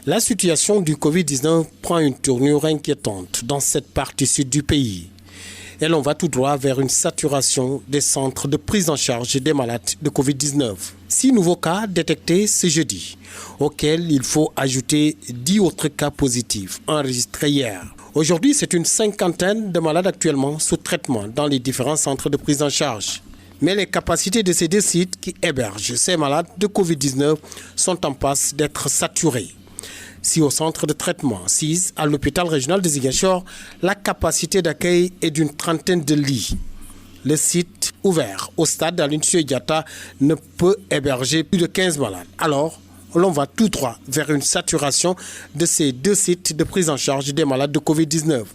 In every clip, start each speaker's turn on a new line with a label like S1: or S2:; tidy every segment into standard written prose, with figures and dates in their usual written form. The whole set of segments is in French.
S1: La situation du Covid-19 prend une tournure inquiétante dans cette partie sud du pays. Et l'on va tout droit vers une saturation des centres de prise en charge des malades de Covid-19. 6 nouveaux cas détectés ce jeudi, auxquels il faut ajouter 10 autres cas positifs enregistrés hier. Aujourd'hui, c'est une cinquantaine de malades actuellement sous traitement dans les différents centres de prise en charge. Mais les capacités de ces 2 sites qui hébergent ces malades de Covid-19 sont en passe d'être saturées. Si au centre de traitement 6 à l'hôpital régional de Ziguinchor, la capacité d'accueil est d'une 30aine de lits. Le site ouvert au stade Aline Sitoé Diatta ne peut héberger plus de 15 malades. Alors, l'on va tout droit vers une saturation de ces 2 sites de prise en charge des malades de Covid-19.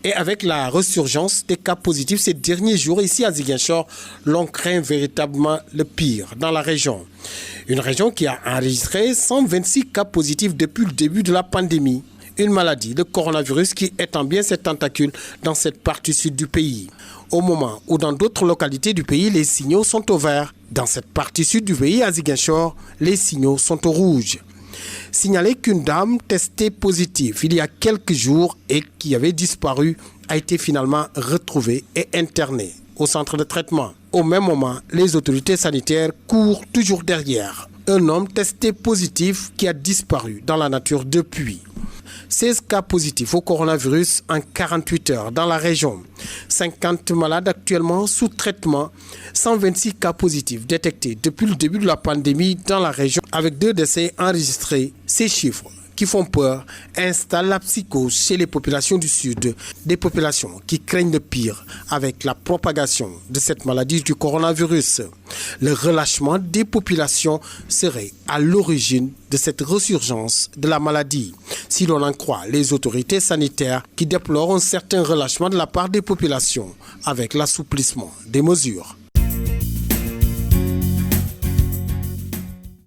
S1: Et avec la ressurgence des cas positifs ces derniers jours ici à Ziguinchor, l'on craint véritablement le pire dans la région. Une région qui a enregistré 126 cas positifs depuis le début de la pandémie. Une maladie, le coronavirus, qui étend bien ses tentacules dans cette partie sud du pays. Au moment où dans d'autres localités du pays, les signaux sont au vert. Dans cette partie sud du pays, à Ziguinchor, les signaux sont au rouge. Signaler qu'une dame testée positive il y a quelques jours et qui avait disparu a été finalement retrouvée et internée au centre de traitement. Au même moment, les autorités sanitaires courent toujours derrière. Un homme testé positif qui a disparu dans la nature depuis. 16 cas positifs au coronavirus en 48 heures dans la région. 50 malades actuellement sous traitement. 126 cas positifs détectés depuis le début de la pandémie dans la région avec 2 décès enregistrés. Ces chiffres qui font peur installent la psychose chez les populations du Sud, des populations qui craignent le pire avec la propagation de cette maladie du coronavirus. Le relâchement des populations serait à l'origine de cette ressurgence de la maladie, si l'on en croit les autorités sanitaires qui déplorent un certain relâchement de la part des populations avec l'assouplissement des mesures.